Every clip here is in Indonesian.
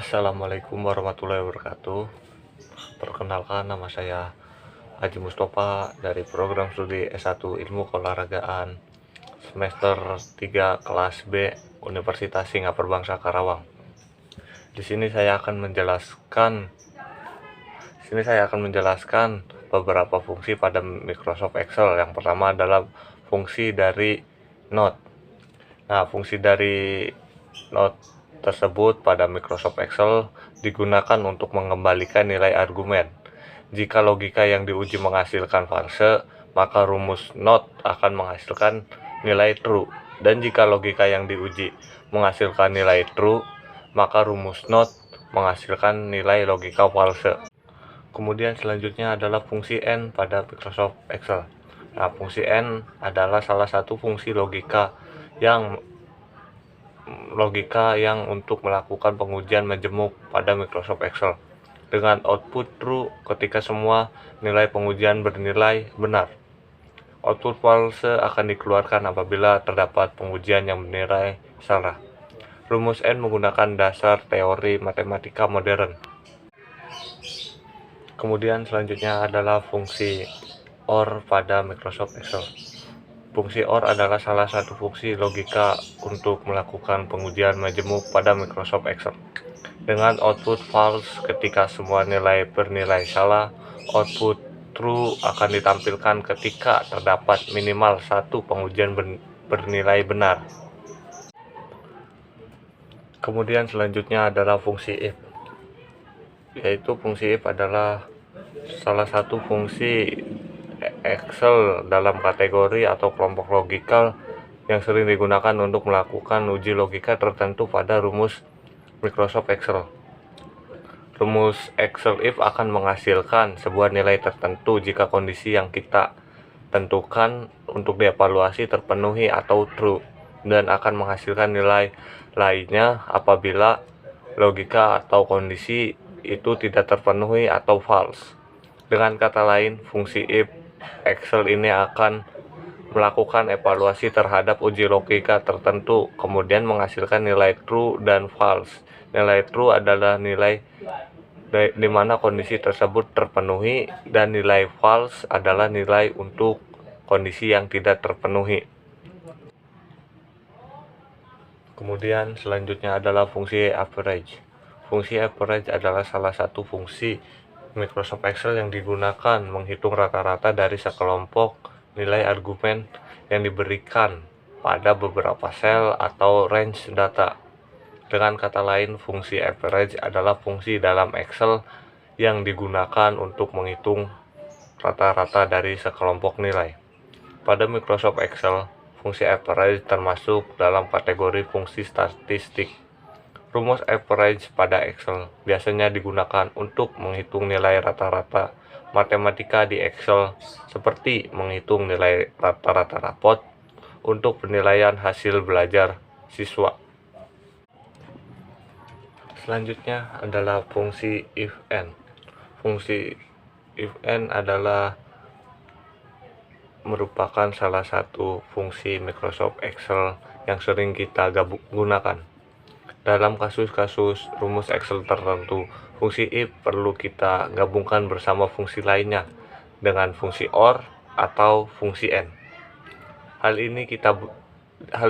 Assalamualaikum warahmatullahi wabarakatuh. Perkenalkan, nama saya Haji Mustafa dari program studi S1 Ilmu Keolahragaan semester 3 kelas B Universitas Singapura Bangsa Karawang. Di sini saya akan menjelaskan beberapa fungsi pada Microsoft Excel. Yang pertama adalah fungsi dari Note. Nah, fungsi dari Note tersebut pada Microsoft Excel digunakan untuk mengembalikan nilai argumen. Jika logika yang diuji menghasilkan false, maka rumus Note akan menghasilkan nilai true. Dan jika logika yang diuji menghasilkan nilai true, maka rumus Note menghasilkan nilai logika false. Kemudian selanjutnya adalah fungsi N pada Microsoft Excel. Nah, fungsi N adalah salah satu fungsi logika yang untuk melakukan pengujian majemuk pada Microsoft Excel dengan output true ketika semua nilai pengujian bernilai benar. Output false akan dikeluarkan apabila terdapat pengujian yang bernilai salah. Rumus N menggunakan dasar teori matematika modern. Kemudian selanjutnya adalah fungsi OR pada Microsoft Excel. Fungsi OR adalah salah satu fungsi logika untuk melakukan pengujian majemuk pada Microsoft Excel. Dengan output false ketika semua nilai bernilai salah, output true akan ditampilkan ketika terdapat minimal satu pengujian bernilai benar. Kemudian selanjutnya adalah fungsi if, yaitu fungsi if adalah salah satu fungsi Excel dalam kategori atau kelompok logikal yang sering digunakan untuk melakukan uji logika tertentu pada rumus Microsoft Excel. Rumus Excel if akan menghasilkan sebuah nilai tertentu jika kondisi yang kita tentukan untuk dievaluasi terpenuhi atau true, dan akan menghasilkan nilai lainnya apabila logika atau kondisi itu tidak terpenuhi atau false. Dengan kata lain, fungsi if Excel ini akan melakukan evaluasi terhadap uji logika tertentu, kemudian menghasilkan nilai true dan false. Nilai true adalah nilai di mana kondisi tersebut terpenuhi, dan nilai false adalah nilai untuk kondisi yang tidak terpenuhi. Kemudian selanjutnya adalah fungsi average. Fungsi average adalah salah satu fungsi Microsoft Excel yang digunakan menghitung rata-rata dari sekelompok nilai argumen yang diberikan pada beberapa sel atau range data. Dengan kata lain, fungsi average adalah fungsi dalam Excel yang digunakan untuk menghitung rata-rata dari sekelompok nilai. Pada Microsoft Excel, fungsi average termasuk dalam kategori fungsi statistik. Rumus average pada Excel biasanya digunakan untuk menghitung nilai rata-rata matematika di Excel, seperti menghitung nilai rata-rata rapot untuk penilaian hasil belajar siswa. Selanjutnya adalah fungsi if-n. Fungsi if-n adalah merupakan salah satu fungsi Microsoft Excel yang sering kita gunakan. Dalam kasus-kasus rumus Excel tertentu, fungsi if perlu kita gabungkan bersama fungsi lainnya dengan fungsi OR atau fungsi N. Hal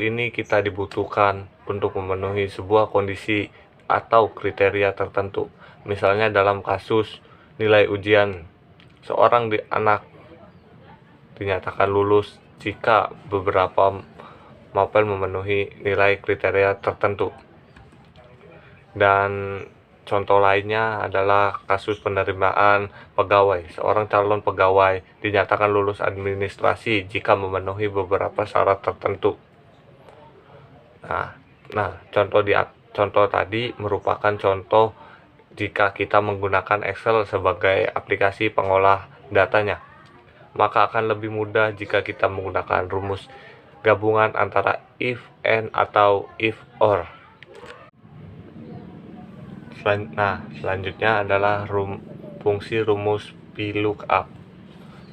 ini kita dibutuhkan untuk memenuhi sebuah kondisi atau kriteria tertentu. Misalnya dalam kasus nilai ujian, seorang anak dinyatakan lulus jika beberapa mapel memenuhi nilai kriteria tertentu. Dan contoh lainnya adalah kasus penerimaan pegawai. Seorang calon pegawai dinyatakan lulus administrasi jika memenuhi beberapa syarat tertentu. Nah, contoh tadi merupakan contoh jika kita menggunakan Excel sebagai aplikasi pengolah datanya. Maka akan lebih mudah jika kita menggunakan rumus gabungan antara if, and, atau if, or. Selanjutnya adalah fungsi rumus VLOOKUP.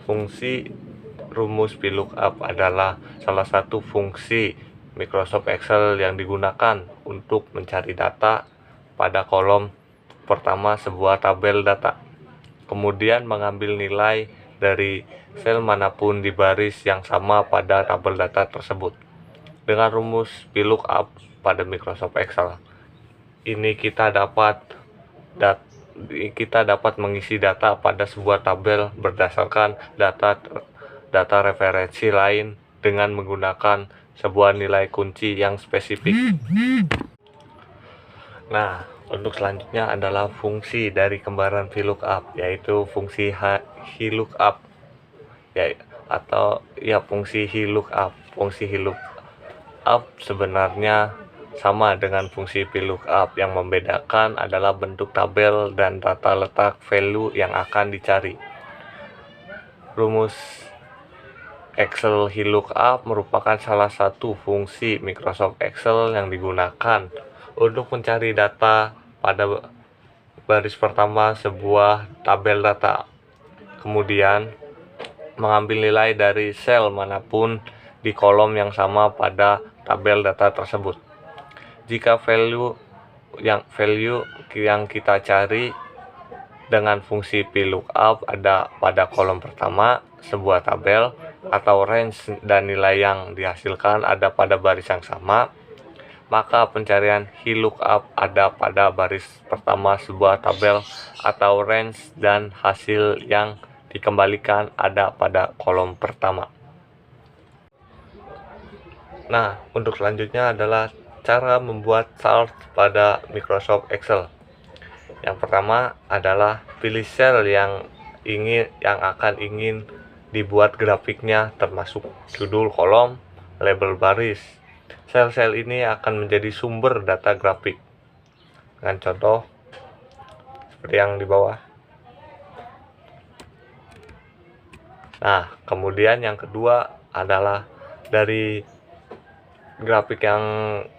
Fungsi rumus VLOOKUP adalah salah satu fungsi Microsoft Excel yang digunakan untuk mencari data pada kolom pertama sebuah tabel data. Kemudian mengambil nilai dari sel manapun di baris yang sama pada tabel data tersebut. Dengan rumus VLOOKUP pada Microsoft Excel, ini kita dapat mengisi data pada sebuah tabel berdasarkan data referensi lain dengan menggunakan sebuah nilai kunci yang spesifik. Nah, untuk selanjutnya adalah fungsi dari kembaran VLOOKUP, yaitu fungsi HLOOKUP, fungsi HLOOKUP. Fungsi HLOOKUP sebenarnya sama dengan fungsi VLOOKUP, yang membedakan adalah bentuk tabel dan data letak value yang akan dicari. Rumus Excel HLOOKUP merupakan salah satu fungsi Microsoft Excel yang digunakan untuk mencari data pada baris pertama sebuah tabel data, kemudian mengambil nilai dari sel manapun di kolom yang sama pada tabel data tersebut. Jika value yang kita cari dengan fungsi VLOOKUP ada pada kolom pertama sebuah tabel, atau range dan nilai yang dihasilkan ada pada baris yang sama, maka pencarian HLOOKUP ada pada baris pertama sebuah tabel atau range dan hasil yang dikembalikan ada pada kolom pertama. Nah, untuk selanjutnya adalah cara membuat chart pada Microsoft Excel. Yang pertama adalah pilih sel yang akan ingin dibuat grafiknya, termasuk judul kolom, label baris. Sel-sel ini akan menjadi sumber data grafik. Dengan contoh seperti yang di bawah. Nah, kemudian yang kedua adalah dari grafik yang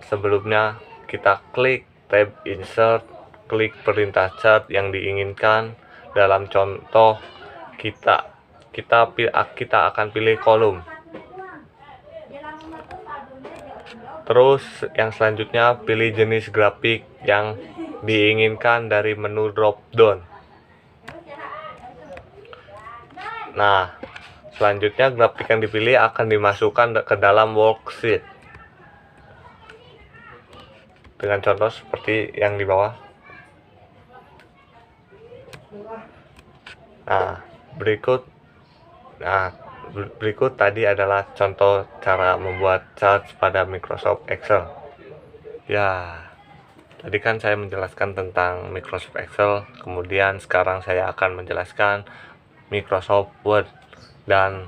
sebelumnya, kita klik tab insert, klik perintah chart yang diinginkan. Dalam contoh kita akan pilih kolom. Terus yang selanjutnya pilih jenis grafik yang diinginkan dari menu drop down. Nah, selanjutnya grafik yang dipilih akan dimasukkan ke dalam worksheet dengan contoh seperti yang di bawah. Nah, berikut tadi adalah contoh cara membuat chart pada Microsoft Excel. Ya, tadi kan saya menjelaskan tentang Microsoft Excel, kemudian sekarang saya akan menjelaskan Microsoft Word dan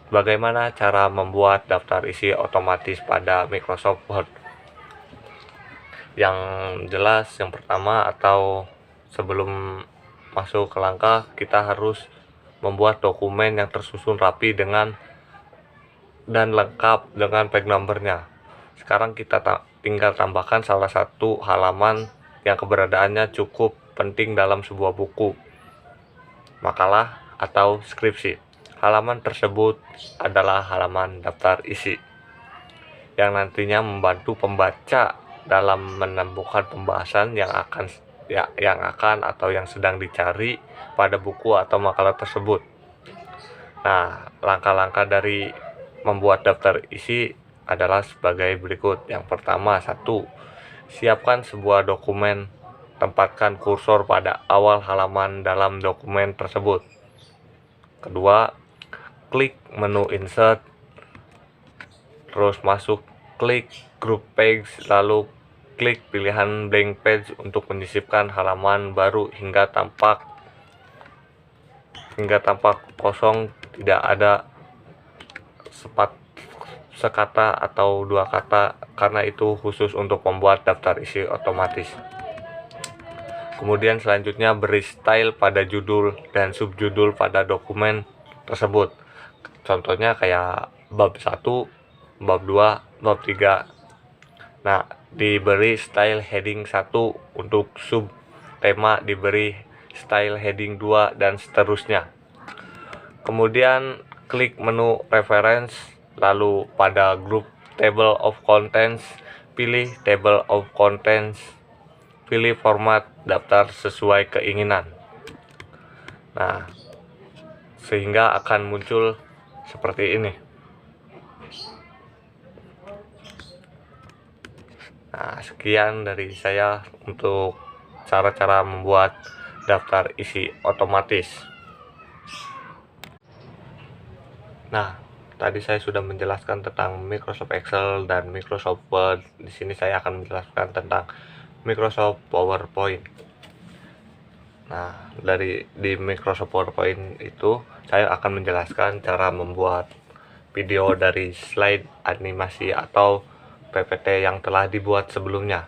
bagaimana cara membuat daftar isi otomatis pada Microsoft Word. Yang jelas, yang pertama atau sebelum masuk ke langkah, kita harus membuat dokumen yang tersusun rapi dan lengkap dengan page numbernya. Sekarang kita tinggal tambahkan salah satu halaman yang keberadaannya cukup penting dalam sebuah buku, makalah, atau skripsi. Halaman tersebut adalah halaman daftar isi, yang nantinya membantu pembaca dalam menemukan pembahasan yang akan atau yang sedang dicari pada buku atau makalah tersebut. Nah, langkah-langkah dari membuat daftar isi adalah sebagai berikut. Yang pertama, 1. Siapkan sebuah dokumen. Tempatkan kursor pada awal halaman dalam dokumen tersebut. Kedua, klik menu insert, terus klik group page, lalu klik pilihan blank page untuk menyisipkan halaman baru hingga tampak kosong, tidak ada sekata atau dua kata, karena itu khusus untuk membuat daftar isi otomatis. Kemudian selanjutnya beri style pada judul dan subjudul pada dokumen tersebut. Contohnya kayak bab 1, bab 2, bab 3. Nah, diberi style heading 1, untuk sub tema diberi style heading 2, dan seterusnya. Kemudian klik menu reference, lalu pada group table of contents pilih table of contents. pilih format daftar sesuai keinginan. Nah, sehingga akan muncul seperti ini. Nah, sekian dari saya untuk cara-cara membuat daftar isi otomatis. Nah, tadi saya sudah menjelaskan tentang Microsoft Excel dan Microsoft Word. Di sini saya akan menjelaskan tentang Microsoft PowerPoint. Nah, di Microsoft PowerPoint itu saya akan menjelaskan cara membuat video dari slide animasi atau PPT yang telah dibuat sebelumnya.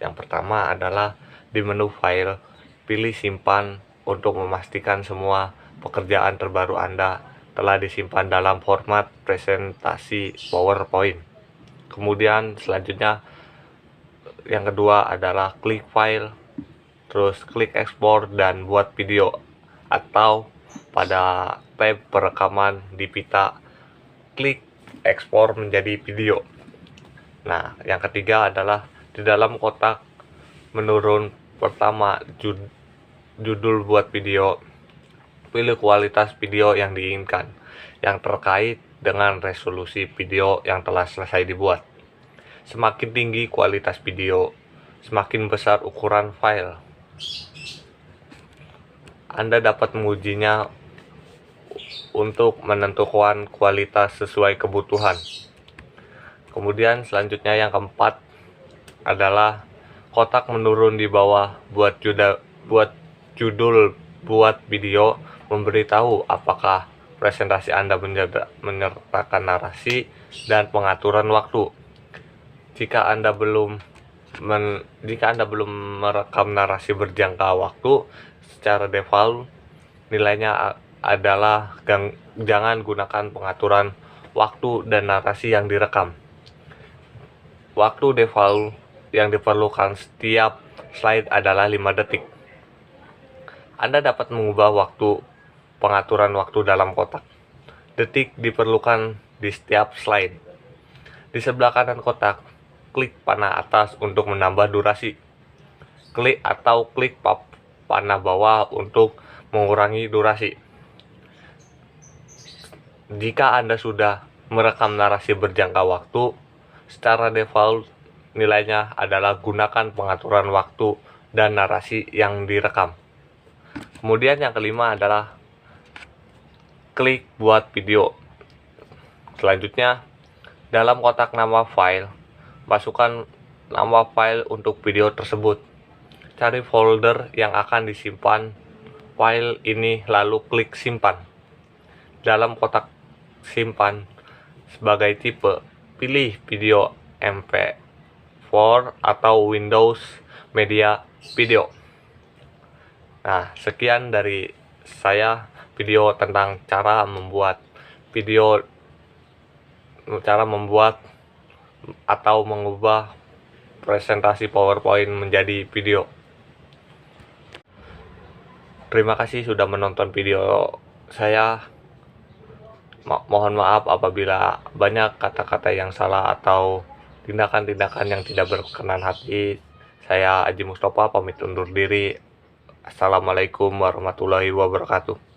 Yang pertama adalah di menu file, pilih simpan untuk memastikan semua pekerjaan terbaru Anda telah disimpan dalam format presentasi PowerPoint. Kemudian selanjutnya yang kedua adalah klik file, terus klik ekspor dan buat video, atau pada tab perekaman di pita klik ekspor menjadi video. Nah, yang ketiga adalah di dalam kotak menurun pertama judul buat video, pilih kualitas video yang diinginkan yang terkait dengan resolusi video yang telah selesai dibuat. Semakin tinggi kualitas video, semakin besar ukuran file. Anda dapat mengujinya untuk menentukan kualitas sesuai kebutuhan. Kemudian selanjutnya yang keempat adalah kotak menurun di bawah buat judul buat video, memberitahu apakah presentasi Anda menyertakan narasi dan pengaturan waktu. Jika Anda belum merekam narasi berjangka waktu, secara default nilainya adalah jangan gunakan pengaturan waktu dan narasi yang direkam. Waktu default yang diperlukan setiap slide adalah 5 detik. Anda dapat mengubah waktu pengaturan waktu dalam kotak. Detik diperlukan di setiap slide. Di sebelah kanan kotak, klik panah atas untuk menambah durasi. Klik atau klik panah bawah untuk mengurangi durasi. Jika Anda sudah merekam narasi berjangka waktu, secara default nilainya adalah gunakan pengaturan waktu dan narasi yang direkam. Kemudian yang kelima adalah klik buat video. Selanjutnya, dalam kotak nama file, masukkan nama file untuk video tersebut. Cari folder yang akan disimpan file ini lalu klik simpan. Dalam kotak simpan sebagai tipe, pilih video MP4 atau Windows Media Video. Nah, sekian dari saya video tentang cara membuat atau mengubah presentasi PowerPoint menjadi video. Terima kasih sudah menonton video saya. Mohon maaf apabila banyak kata-kata yang salah atau tindakan-tindakan yang tidak berkenan hati. Saya Aji Mustafa pamit undur diri. Assalamualaikum warahmatullahi wabarakatuh.